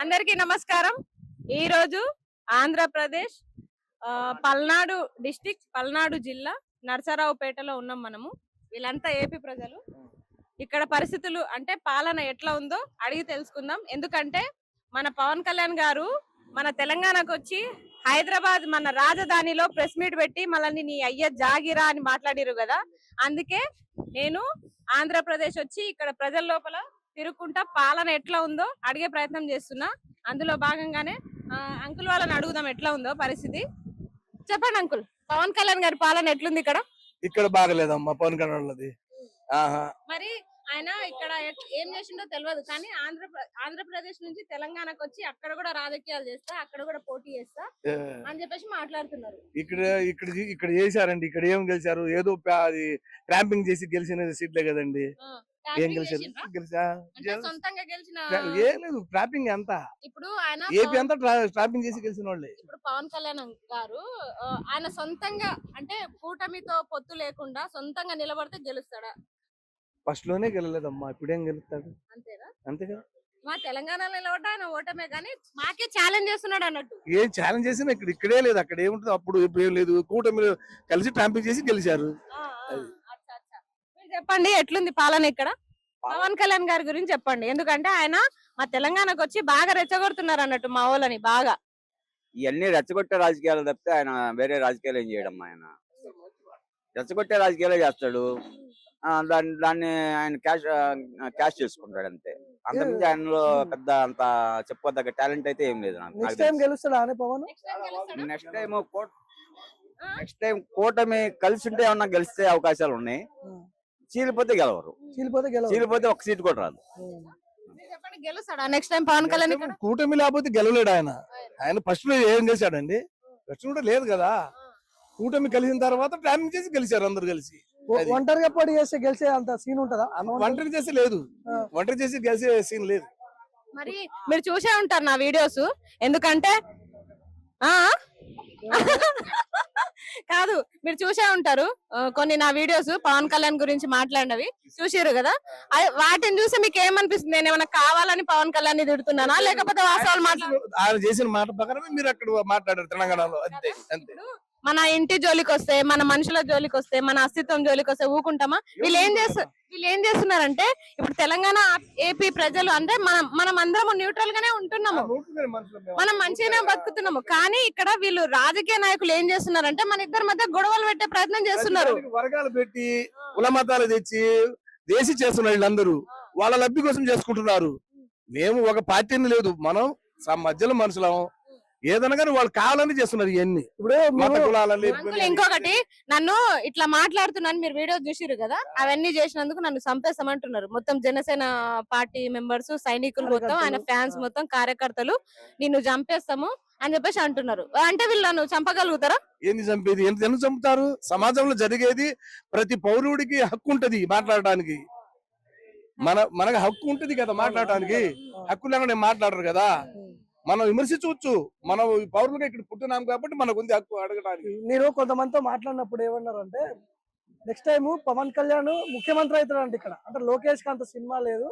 అందరికీ నమస్కారం. ఈ రోజు ఆంధ్రప్రదేశ్ పల్నాడు డిస్ట్రిక్ట్, పల్నాడు జిల్లా, నరసరావుపేటలో ఉన్నాం మనము. వీళ్ళంతా ఏపీ ప్రజలు. ఇక్కడ పరిస్థితులు అంటే పాలన ఎట్లా ఉందో అడిగి తెలుసుకుందాం. ఎందుకంటే మన పవన్ కళ్యాణ్ గారు మన తెలంగాణకు వచ్చి హైదరాబాద్ మన రాజధానిలో ప్రెస్ మీట్ పెట్టి మళ్ళీ నీ అయ్య జాగిరా అని మాట్లాడిరు కదా. అందుకే నేను ఆంధ్రప్రదేశ్ వచ్చి ఇక్కడ ప్రజల లోపల తిరుగుకుంటా పాలన ఎట్లా ఉందో అడిగే ప్రయత్నం చేస్తున్నా. అందులో భాగంగానే అంకుల్ వాళ్ళని అడుగుదాం ఎట్లా ఉందో పరిస్థితి. చెప్పండి అంకుల్, పవన్ కళ్యాణ్ గారి పాలన ఎట్లుంది ఇక్కడ? ఇక్కడ బాగలేదమ్మా పవన్ కళ్యాణ్ వాళ్ళది. మరి ఆయన ఇక్కడ ఏం చేసిండో తెలియదు, కానీ ఆంధ్రప్రదేశ్ నుంచి తెలంగాణకు వచ్చి అక్కడ కూడా రాజకీయాలు చేస్తా, అక్కడ కూడా పోటీ చేస్తా అని చెప్పేసి మాట్లాడుతున్నారు. ఇక్కడ చేశారండి. ఇక్కడ ఏం గెలిచారు? ఏదో అది ట్రాంపింగ్ చేసి గెలిచిన సీట్లే కదండి. ఏం గెలిచారు? సొంతంగా గెలిచిన ఏం లేదు. ట్రాపింగ్ ఎంత ఇప్పుడు ఆయన ఏపీ అంతా ట్రాపింగ్ చేసి గెలిచిన వాళ్ళే. ఇప్పుడు పవన్ కళ్యాణ్ గారు ఆయన సొంతంగా అంటే కూటమితో పొత్తు లేకుండా సొంతంగా నిలబడితే గెలుస్తాడా? ఫస్ట్ లోనే గెలలేదమ్మా, ఇప్పుడేం గెలుస్తాడు? అంతేనా? అంతే కదా. మా తెలంగాణలో నిలబడ్డా ఆయన ఓటమే, కానీ మాకే ఛాలెంజ్ చేస్తున్నాడు అన్నట్టు. ఏం ఛాలెంజ్ చేసినా ఇక్కడే లేదు, అక్కడ ఏముంటుంది? అప్పుడు ఇప్పుడు ఏం లేదు. కూటమిలో కలిసి ట్రాంపింగ్ చేసి గెలిచారు. చెప్పండి ఎట్లుంది పాలన ఇక్కడ? పవన్ కళ్యాణ్ గారి గురించి చెప్పండి. ఎందుకంటే ఆయన మా తెలంగాణకు వచ్చి బాగా రెచ్చగొడుతున్నారు అన్నట్టు మా వాళ్ళని బాగా. ఇవన్నీ రెచ్చగొట్టే రాజకీయాలు తప్పితే ఆయన వేరే రాజకీయాలు ఏం చేయడం. ఆయన రెచ్చగొట్టే రాజకీయాలే చేస్తాడు. దాన్ని ఆయన క్యాష్ చేసుకుంటాడు అంతే. అంతకుమించి ఆయనలో పెద్ద అంత చెప్పుకోదగ్గ టాలెంట్ అయితే ఏం లేదు. నెక్స్ట్ టైం కూటమి కలిసి ఉంటే ఏమన్నా గెలిస్తే అవకాశాలు ఉన్నాయి. చీలిపోతే గెలవరు. చీలిపోతే ఒక సీట్ కూడా రాదు. నెక్స్ట్ టైం పవన్ కళ్యాణ్ కూటమి లేకపోతే గెలవలేడు ఆయన. ఆయన ఫస్ట్ లో ఏం చేశాడండి? ఫస్ట్ కూడా లేదు కదా. కూటమి కలిసిన తర్వాత ట్రాపింగ్ చేసి గెలిచారు అందరు కలిసి. ఒంటరిగా పోటీ చేస్తే గెలిచే అంత సీన్ ఉంటదా? ఒంటరి చేసి లేదు, ఒంటరి చేసి గెలిచే సీన్ లేదు. మరి మీరు చూసే ఉంటారు నా వీడియోస్. ఎందుకంటే కాదు, మీరు చూసే ఉంటారు కొన్ని నా వీడియోస్ పవన్ కళ్యాణ్ గురించి మాట్లాడినవి చూసారు కదా. వాటిని చూసి మీకు ఏమనిపిస్తుంది? నేను ఏమైనా కావాలని పవన్ కళ్యాణ్ తిడుతున్నానా, లేకపోతే వాస్తవాలు ఆయన చేసిన మాట ప్రకారమే మీరు అక్కడ మాట్లాడారు తెలంగాణలో. అంతే అంతే. మన ఇంటి జోలికి వస్తే, మన మనుషుల జోలికి వస్తే, మన అస్తిత్వం జోలికి వస్తే ఊకుంటామా? వీళ్ళు ఏం చేస్తున్నారంటే ఇప్పుడు తెలంగాణ ఏపీ ప్రజలు అంటే మనం అందరం న్యూట్రల్ గానే ఉంటున్నాము, మనం మంచిగానే బతుకుతున్నాము. కానీ ఇక్కడ వీళ్ళు రాజకీయ నాయకులు ఏం చేస్తున్నారంటే మన ఇద్దరి మధ్య గొడవలు పెట్టే ప్రయత్నం చేస్తున్నారు. వర్గాలు పెట్టి కులమతాలు తెచ్చి దేశీ చేస్తున్నారు. వీళ్ళందరూ వాళ్ళ లబ్ధి కోసం చేసుకుంటున్నారు. మేము ఒక పార్టీని లేదు, మనం మధ్యలో మనుషులం. ఏదైనా కానీ వాళ్ళు కావాలని చేస్తున్నారు ఇవన్నీ. ఇప్పుడు ఇంకొకటి, నన్ను ఇట్లా మాట్లాడుతున్నాను మీరు వీడియో చూసిరు కదా, అవన్నీ చేసినందుకు నన్ను చంపేస్తామంటున్నారు. మొత్తం జనసేన పార్టీ మెంబర్స్, సైనికులు మొత్తం, ఆయన ఫ్యాన్స్ మొత్తం, కార్యకర్తలు నిన్ను చంపేస్తాము అని చెప్పేసి అంటున్నారు. అంటే వీళ్ళు నన్ను చంపగలుగుతారా? ఏంది చంపేది? ఎందుకు చంపుతారు? సమాజంలో జరిగేది ప్రతి పౌరుడికి హక్కు ఉంటది మాట్లాడటానికి. మనకు హక్కు ఉంటది కదా మాట్లాడటానికి. హక్కు లేకుండా మాట్లాడరు కదా. మనం విమర్శించవచ్చు, మనం పౌరులుగా ఇక్కడ పుట్టినాం కాబట్టి మనకు ఉంది హక్కు అడగడానికి. నేను కొంతమందితో మాట్లాడినప్పుడు ఏమన్నారు అంటే, నెక్స్ట్ టైం పవన్ కళ్యాణ్ ముఖ్యమంత్రి అవుతాడు అంటే ఇక్కడ. అంటే లోకేష్ కి అంత సినిమా లేదు,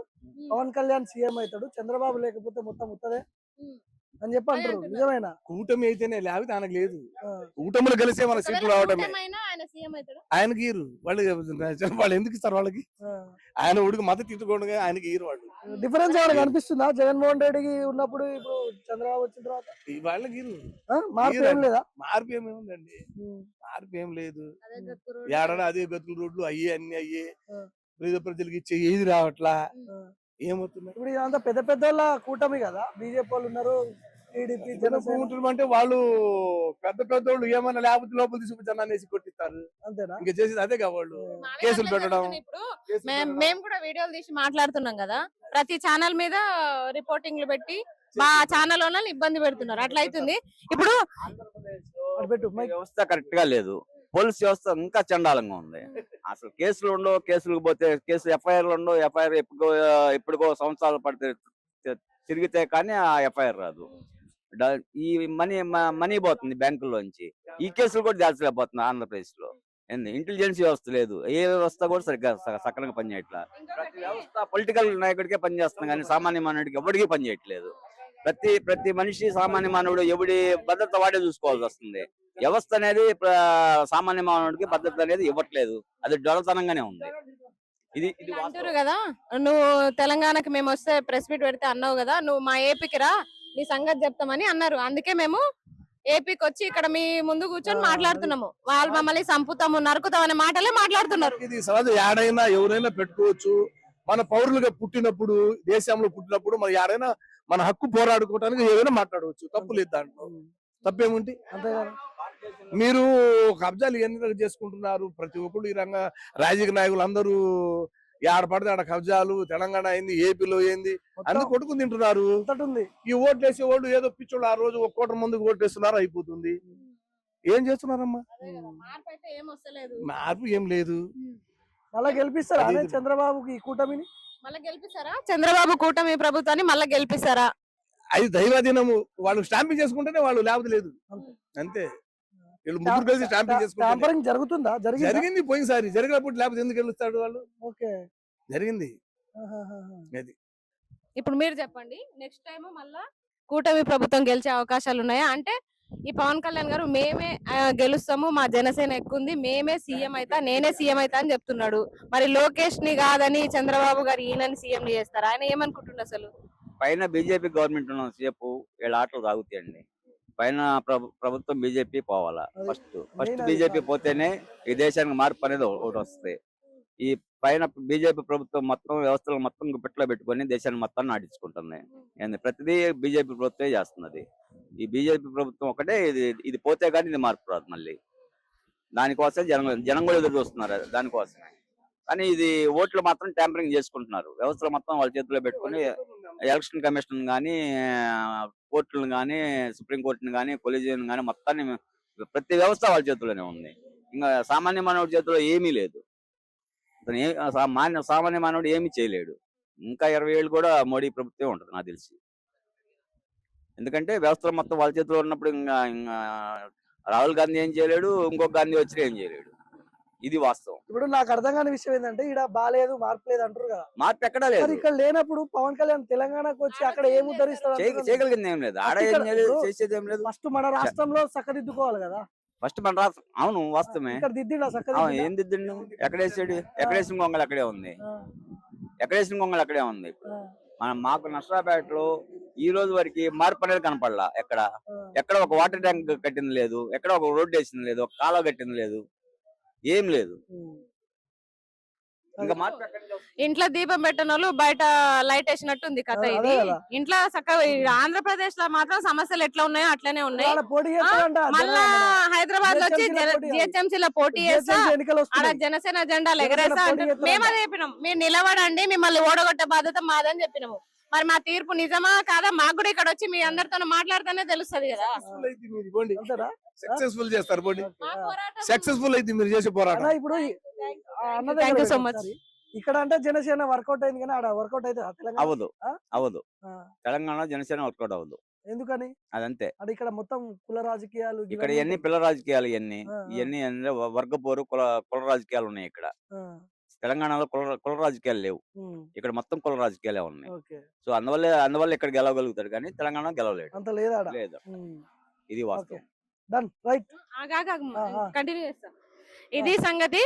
పవన్ కళ్యాణ్ సీఎం అవుతాడు, చంద్రబాబు లేకపోతే మొత్తం ఉత్తదే అని చెప్పి అంటారు. నిజమైన కూటమి అయితేనే, లేకపోతే ఆయనకు లేదు. కూటమిలో కలిసే మన సీట్లు రావడమే. ఆయనకి ఇరు వాళ్ళు ఎందుకు ఇస్తారు వాళ్ళకి? ఆయన ఉడికి మద్దతు ఇట్టుకోండి, ఆయనకి ఇరు వాళ్ళు. డిఫరెన్స్ ఏమైనా కనిపిస్తుందా జగన్మోహన్ రెడ్డికి ఉన్నప్పుడు ఇప్పుడు చంద్రబాబు వచ్చిన తర్వాత? వాళ్ళకి ఇరు మార్పు ఏం లేదా? మార్పు ఏముందండి? మార్పు ఏం లేదు. ఏడాది అదే గతులు రోడ్లు అయ్యే, అన్ని అయ్యే. ప్రజలకు ఇచ్చే ఏది రావట్లా. ఏమవుతుంది ఇప్పుడు ఇదంతా పెద్ద పెద్ద వాళ్ళ కూటమి కదా, బీజేపీ వాళ్ళు ఉన్నారు, టీడీపీ, జనసేన. అంటే వాళ్ళు పెద్ద పెద్దోళ్ళు ఏమన్నా లేకపోతే లోపల తీసుకుని అనేసి కొట్టిస్తారు. అంతేనా? ఇంకా చేసేది అదే కదా వాళ్ళు. కేసులు పెట్టడం. ఇప్పుడు మేము కూడా వీడియోలు తీసి మాట్లాడుతున్నాం కదా, ప్రతి ఛానల్ మీద రిపోర్టింగ్లు పెట్టి మా ఛానల్ వాళ్ళని ఇబ్బంది పెడుతున్నారు. అట్లా అవుతుంది. ఇప్పుడు వ్యవస్థ కరెక్ట్ గా లేదు, పోలీస్ వ్యవస్థ ఇంకా చండాలంగా ఉంది. అసలు కేసులు ఉండవు, కేసులకు పోతే కేసు ఎఫ్ఐఆర్లు ఉండవు. ఎఫ్ఐఆర్ ఎప్పుడుకో సంవత్సరాలు పడితే తిరిగితే కానీ ఆ ఎఫ్ఐఆర్ రాదు. ఈ మనీ పోతుంది బ్యాంకుల్లోంచి. ఈ కేసులు కూడా దాల్చలేకపోతుంది ఆంధ్రప్రదేశ్ లో. ఇంటెలిజెన్స్ వ్యవస్థ లేదు, ఏ వ్యవస్థ కూడా సరిగ్గా సక్రమంగా పనిచేయట్లా. ప్రతి వ్యవస్థ పొలిటికల్ నాయకుడికే పనిచేస్తుంది కానీ సామాన్య మానవుడికి ఎవరికి పనిచేయట్లేదు. ప్రతి మనిషి సామాన్య మానవుడు ఎవడి భద్రత వాడే చూసుకోవాల్సి వస్తుంది. వ్యవస్థ అనేది సామాన్య మానవుడికి భద్రత అనేది ఇవ్వట్లేదు. అది డొలతనంగానే ఉంది. ఇది ఇలా అంటారు కదా, నువ్వు తెలంగాణకి మేము వస్తే ప్రెస్ మీట్ పెడితే అన్నావు కదా, నువ్వు మా ఏపీకి రా నీ సంగతి చెప్తామని అన్నారు. అందుకే మేము ఏపీకి వచ్చి ఇక్కడ మీ ముందు కూర్చొని మాట్లాడుతున్నాము. వాళ్ళు మమ్మల్ని సంపుతాము నరుకుతాం అనే మాటలే మాట్లాడుతున్నారు. ఇది సహజం, యాడైనా ఎవరైనా పెట్టుకోవచ్చు. మన పౌరులుగా పుట్టినప్పుడు, దేశంలో పుట్టినప్పుడు మన యాడైనా మన హక్కు పోరాడుకోవడానికి ఏదైనా మాట్లాడవచ్చు. తప్పు లేదు దాంట్లో. తప్పేముంటి? అంతే కదా. మీరు కబ్జాలు ఎన్ని చేసుకుంటున్నారు? ప్రతి ఒక్కరు ఈ రంగ రాజకీయ నాయకులు అందరూ ఆడ పడితే ఆడ కబ్జాలు. తెలంగాణ అయింది, ఏపీలో ఏంది అన్ని కొట్టుకుని తింటున్నారు. ఉంది. ఈ ఓట్లు వేసే వాళ్ళు ఏదో పిచ్చోళ్ళు ఆ రోజు 1 కోట్ల మందికి ఓట్లు వేస్తున్నారు, అయిపోతుంది. ఏం చేస్తున్నారమ్మా? మార్పు ఏం లేదు. మళ్ళా గెలిపిస్తారా అది చంద్రబాబుకి ఈ కూటమిని? మళ్ళీ గెలిపిస్తారా చంద్రబాబు కూటమి ప్రభుత్వాన్ని? మళ్ళీ గెలిపిస్తారా? అది దైవాధీనము. వాళ్ళు స్టాంపింగ్ చేసుకుంటేనే వాళ్ళు లేకపోతే లేదు. అంతే. వీళ్ళు ముగ్గురు కలిసి స్టాంపింగ్ చేసుకుంటే ట్యాంపరింగ్ జరుగుతుందా? జరిగింది పోయినసారి. జరిగినప్పుడు లేకపోతే ఎందుకు గెలుస్తాడు వాళ్ళు? ఓకే, జరిగింది. అది ఇప్పుడు మీరు చెప్పండి, నెక్స్ట్ టైం మళ్ళా కూటమి ప్రభుత్వం గెలిచే అవకాశాలు ఉన్నాయా? అంటే ఈ పవన్ కళ్యాణ్ గారు మేమే గెలుస్తాము, మా జనసేన ఎక్కుంది, మేమే సీఎం అయితా, నేనే సీఎం అయితా అని చెప్తున్నాడు. మరి లోకేష్ ని కాదని చంద్రబాబు గారు ఈయనని సీఎం చేస్తారు. ఆయన ఏమనుకుంటున్నారు అసలు? పైన బీజేపీ గవర్నమెంట్ ఉన్న సేపు వీళ్ళ ఆటలు తాగుతాయండి. పైన ప్రభుత్వం బీజేపీ పోవాలా. ఫస్ట్ బీజేపీ పోతేనే ఈ దేశానికి మార్పు అనేది ఒకటి వస్తుంది. ఈ పైన బీజేపీ ప్రభుత్వం మొత్తం వ్యవస్థలు మొత్తం గుప్పెట్లో పెట్టుకొని దేశాన్ని మొత్తాన్ని నాటించుకుంటుంది. ప్రతిదీ బీజేపీ ప్రభుత్వమే చేస్తున్నది. ఈ బీజేపీ ప్రభుత్వం ఒకటే ఇది పోతే కానీ ఇది మార్పు రాదు. మళ్ళీ దానికోసం జనం కూడా ఎదురు చూస్తున్నారు దానికోసమే. కానీ ఇది ఓట్లు మాత్రం ట్యాంపరింగ్ చేసుకుంటున్నారు. వ్యవస్థలు మొత్తం వాళ్ళ చేతిలో పెట్టుకొని ఎలక్షన్ కమిషన్ కానీ, కోర్టులను కానీ, సుప్రీంకోర్టును కానీ, కొలీజియం కానీ మొత్తాన్ని ప్రతి వ్యవస్థ వాళ్ళ చేతిలోనే ఉంది. ఇంకా సామాన్య మానవుడి చేతిలో ఏమీ లేదు. సామాన్య మానవుడు ఏమీ చేయలేడు. ఇంకా 20 ఏళ్ళు కూడా మోడీ ప్రభుత్వం ఉంటుంది నాకు తెలిసి. ఎందుకంటే వ్యవస్థలు మొత్తం వాళ్ళ చేతిలో ఉన్నప్పుడు ఇంకా రాహుల్ గాంధీ ఏం చేయలేడు, ఇంకొక గాంధీ వచ్చి ఏం చేయలేడు. ఇది వాస్తవం. ఇప్పుడు నాకు అర్థం కాని విషయం ఏంటంటే, ఇక్కడ బాలేదు, మార్పు లేదు అంటారు కదా. మార్పు ఎక్కడా లేదు. ఇక్కడ లేనప్పుడు పవన్ కళ్యాణ్ తెలంగాణకు వచ్చి అక్కడ ఏం ఉద్ధరిస్తారు? చేయగలిగింది ఏం లేదు. ఆడ ఏం లేదు, చేసేది ఏం లేదు. ఫస్ట్ మన రాష్ట్రంలో చక్కదిద్దుకోవాలి కదా. ఫస్ట్ మన రాష్ట్రం. అవును, వాస్తవమే. ఇక్కడ దిద్దిండా ఏం దిద్దిండు? ఎక్కడేసాడు? ఎక్కడేసిన గొంగలు అక్కడే ఉంది. ఎక్కడేసిన గొంగలు అక్కడే ఉంది. మాకు నర్సరావుపేటలో ఈ రోజు వరకు మార్పు అనేది కనపడలా. ఎక్కడ ఒక వాటర్ ట్యాంక్ కట్టింది లేదు, ఎక్కడ ఒక రోడ్డు వేసింది లేదు, ఒక కాలువ కట్టింది లేదు, ఏం లేదు. ఇంకా మార్పు ఇంట్లో దీపం పెట్టిన వాళ్ళు బయట లైట్ వేసినట్టుంది కథ ఇది. ఇంట్లో చక్కగా ఆంధ్రప్రదేశ్ లో మాత్రం సమస్యలు ఎట్లా ఉన్నాయో అట్లనే ఉన్నాయి. మళ్ళా హైదరాబాద్ లో వచ్చి జిహెచ్ఎంసీ లో పోటీ చేస్తా, ఆడ జనసేన జెండాలు ఎగరేస్తా అంటే మేము అదే చెప్పినాం, మీరు నిలబడండి, మిమ్మల్ని ఓడగొట్టే బాధ్యత మాదని చెప్పినాము. మరి మా తీర్పు నిజమా కాదా మాకు కూడా ఇక్కడ వచ్చి మీ అందరితో మాట్లాడితేనే తెలుస్తుంది కదా. సక్సెస్ఫుల్ చేస్తారు. సక్సెస్ఫుల్ అయితే మీరు చేసే పోరాటం. ఇప్పుడు థ్యాంక్ యూ సో మచ్. ఇక్కడ అంటే జనసేన వర్కౌట్ అయింది కానీ ఆడ వర్కౌట్ అయితే అవదు. తెలంగాణ జనసేన వర్కౌట్ అవ్వదు. ఎందుకని? అదంతే. అంటే ఇక్కడ మొత్తం కుల రాజకీయాలు, ఇక్కడ ఇవన్నీ పిల్ల రాజకీయాలు, ఇవన్నీ వర్గపోరు కుల రాజకీయాలు ఉన్నాయి. ఇక్కడ తెలంగాణలో కుల రాజకీయాలు లేవు. ఇక్కడ మొత్తం కుల రాజకీయాలే ఉన్నాయి. సో అందువల్ల ఇక్కడ గెలవగలుగుతాడు కానీ తెలంగాణ గెలవలేడు. అంత లేదు. ఇది వాస్తవం. కంటిన్యూ చేస్తాం. ఇది సంగతి.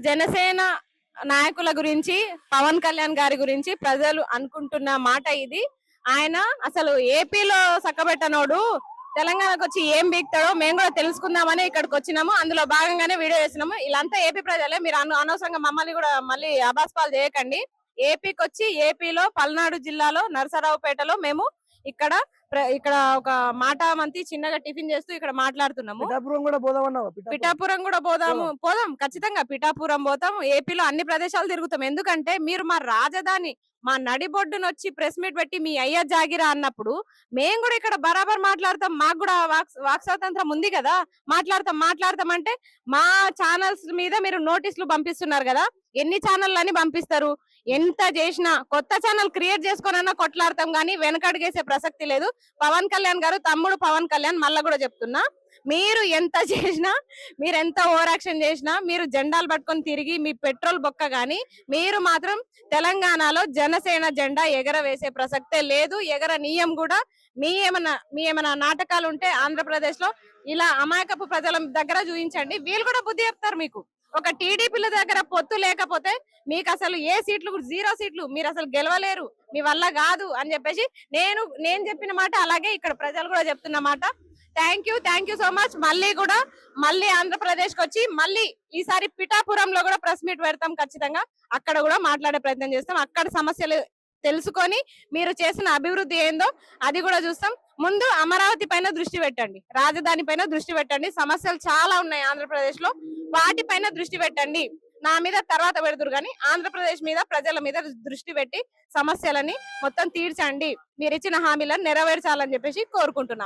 జనసేన నాయకుల గురించి, పవన్ కళ్యాణ్ గారి గురించి ప్రజలు అనుకుంటున్న మాట ఇది. ఆయన అసలు ఏపీలో సక్కబెట్టనోడు తెలంగాణకు వచ్చి ఏం బీక్తాడో మేము కూడా తెలుసుకుందామని ఇక్కడికి వచ్చినాము. అందులో భాగంగానే వీడియో చేసినాము. ఇలాంతా ఏపీ ప్రజలే, మీరు అనవసరంగా మమ్మల్ని కూడా మళ్ళీ అబాస్పాలు చేయకండి. ఏపీకి వచ్చి ఏపీలో పల్నాడు జిల్లాలో నరసరావుపేటలో మేము ఇక్కడ ఒక మాట మంతి చిన్నగా టిఫిన్ చేస్తూ ఇక్కడ మాట్లాడుతున్నాము. పిఠాపురం కూడా పోదాం ఖచ్చితంగా. పిఠాపురం పోతాం, ఏపీలో అన్ని ప్రదేశాలు తిరుగుతాం. ఎందుకంటే మీరు మా రాజధాని, మా నడిబొడ్డును వచ్చి ప్రెస్ మీట్ పెట్టి మీ అయ్య జాగిరా అన్నప్పుడు మేము కూడా ఇక్కడ బరాబర్ మాట్లాడతాం. మాకు కూడా వాక్ స్వాతంత్రం ఉంది కదా, మాట్లాడతాం అంటే మా ఛానల్స్ మీద మీరు నోటీసులు పంపిస్తున్నారు కదా. ఎన్ని ఛానల్ అని పంపిస్తారు? ఎంత చేసినా కొత్త ఛానల్ క్రియేట్ చేసుకోనన్నా కొట్లాడతాం కానీ వెనకడుగేసే ప్రసక్తి లేదు. పవన్ కళ్యాణ్ గారు, తమ్ముడు పవన్ కళ్యాణ్, మళ్ళా కూడా చెప్తున్నా, మీరు ఎంత చేసినా, మీరు ఎంత ఓవర్ యాక్షన్ చేసినా, మీరు జెండాలు పట్టుకొని తిరిగి మీ పెట్రోల్ బొక్క గాని మీరు మాత్రం తెలంగాణలో జనసేన జెండా ఎగరవేసే ప్రసక్తే లేదు. ఎగరనీయం కూడా. మీ ఏమైనా నాటకాలు ఉంటే ఆంధ్రప్రదేశ్ లో ఇలా అమాయకపు ప్రజల దగ్గర చూపించండి, వీళ్ళు కూడా బుద్ధి చెప్తారు మీకు. ఒక టీడీపీల దగ్గర పొత్తు లేకపోతే మీకు అసలు ఏ సీట్లు 0 సీట్లు, మీరు అసలు గెలవలేరు, మీ వల్ల కాదు అని చెప్పేసి నేను చెప్పిన మాట అలాగే ఇక్కడ ప్రజలు కూడా చెప్తున్న మాట. Thank you so much. మళ్ళీ ఆంధ్రప్రదేశ్ కి వచ్చి మళ్ళీ ఈసారి పిఠాపురంలో కూడా ప్రెస్ మీట్ పెడతాం ఖచ్చితంగా. అక్కడ కూడా మాట్లాడే ప్రయత్నం చేస్తాం. అక్కడ సమస్యలు తెలుసుకొని మీరు చేసిన అభివృద్ధి ఏందో అది కూడా చూస్తాం. ముందు అమరావతి పైన దృష్టి పెట్టండి, రాజధాని పైన దృష్టి పెట్టండి. సమస్యలు చాలా ఉన్నాయి ఆంధ్రప్రదేశ్ లో, వాటిపైన దృష్టి పెట్టండి. నా మీద తర్వాత పెడుతురు కానీ ఆంధ్రప్రదేశ్ మీద, ప్రజల మీద దృష్టి పెట్టి సమస్యలని మొత్తం తీర్చండి. మీరు ఇచ్చిన హామీలను నెరవేర్చాలని చెప్పేసి కోరుకుంటున్నాం.